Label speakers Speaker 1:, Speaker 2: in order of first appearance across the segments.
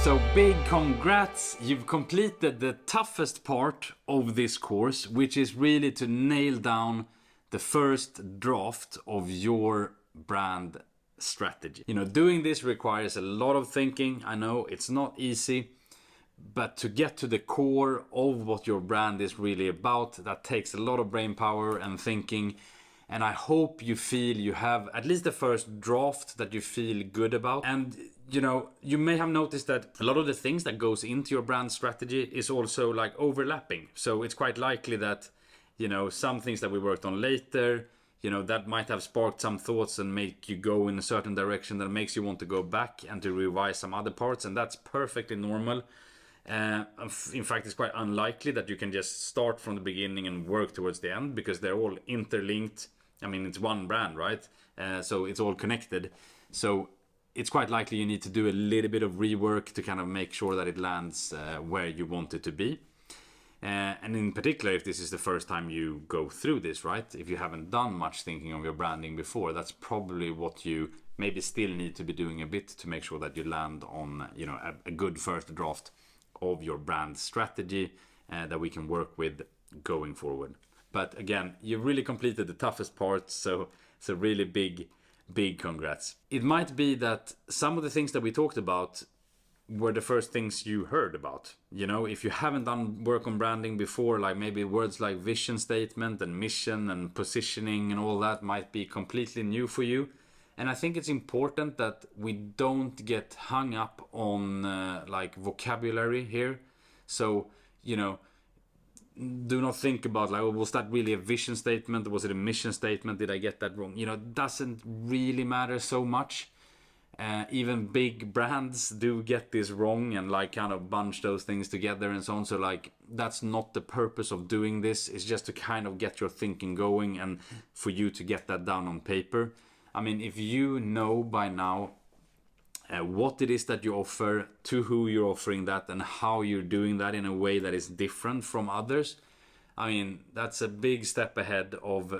Speaker 1: So big congrats, you've completed the toughest part of this course, which is really to nail down the first draft of your brand strategy. You know, doing this requires a lot of thinking. I know it's not easy, but to get to the core of what your brand is really about, that takes a lot of brain power and thinking. And I hope you feel you have at least the first draft that you feel good about. And you know, you may have noticed that a lot of the things that goes into your brand strategy is also like overlapping. So it's quite likely that, you know, some things that we worked on later, you know, that might have sparked some thoughts and make you go in a certain direction that makes you want to go back and to revise some other parts. And that's perfectly normal. In fact, it's quite unlikely that you can just start from the beginning and work towards the end, because they're all interlinked. I mean, it's one brand, right? So it's all connected. So it's quite likely you need to do a little bit of rework to kind of make sure that it lands where you want it to be. And in particular, if this is the first time you go through this, right? If you haven't done much thinking of your branding before, that's probably what you maybe still need to be doing a bit to make sure that you land on, you know, a good first draft of your brand strategy that we can work with going forward. But again, you've really completed the toughest part, so really big congrats. It might be that some of the things that we talked about were the first things you heard about. You know, if you haven't done work on branding before, like maybe words like vision statement and mission and positioning and all that might be completely new for you. And I think it's important that we don't get hung up on like vocabulary here. So, you know, do not think about like, oh, was that really a vision statement? Was it a mission statement? Did I get that wrong? You know, it doesn't really matter so much. Even big brands do get this wrong and like kind of bunch those things together and so on. So like, that's not the purpose of doing this. It's just to kind of get your thinking going and for you to get that down on paper. I mean, if you know by now what it is that you offer, to who you're offering that, and how you're doing that in a way that is different from others, I mean, that's a big step ahead of,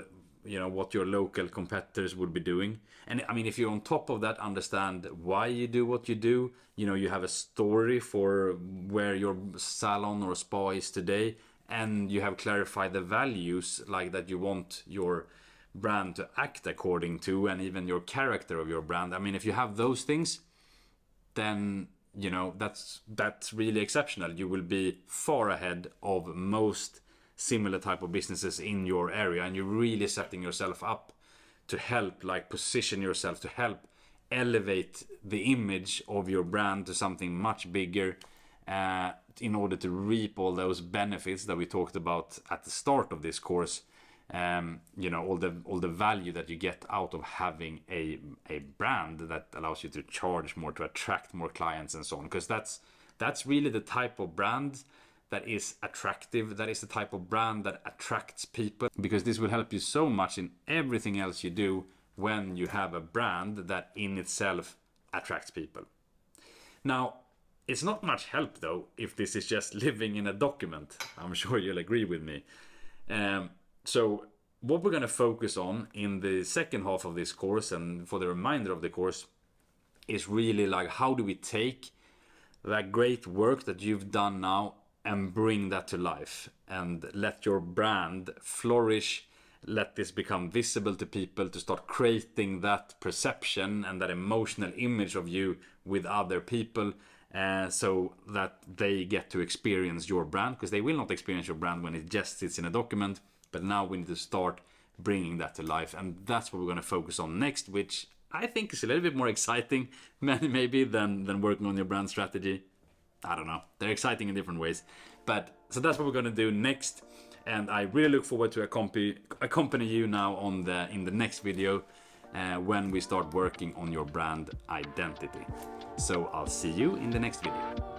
Speaker 1: you know, what your local competitors would be doing. And I mean, if you on top of that understand why you do what you do, you know, you have a story for where your salon or spa is today, and you have clarified the values like that you want your brand to act according to, and even your character of your brand. I mean, if you have those things, then, you know, that's really exceptional. You will be far ahead of most similar type of businesses in your area, and you're really setting yourself up to help like position yourself, to help elevate the image of your brand to something much bigger, in order to reap all those benefits that we talked about at the start of this course. You know, all the value that you get out of having a brand that allows you to charge more, to attract more clients and so on, because that's really the type of brand that is attractive. That is the type of brand that attracts people, because this will help you so much in everything else you do when you have a brand that in itself attracts people. Now, it's not much help though if this is just living in a document. I'm sure you'll agree with me. So what we're going to focus on in the second half of this course and for the remainder of the course is really like, how do we take that great work that you've done now and bring that to life and let your brand flourish, let this become visible to people, to start creating that perception and that emotional image of you with other people, so that they get to experience your brand, because they will not experience your brand when it just sits in a document. But now we need to start bringing that to life, and that's what we're going to focus on next, which I think is a little bit more exciting maybe than working on your brand strategy. I don't know, they're exciting in different ways, but so that's what we're going to do next, and I really look forward to accompany you now in the next video when we start working on your brand identity. So I'll see you in the next video.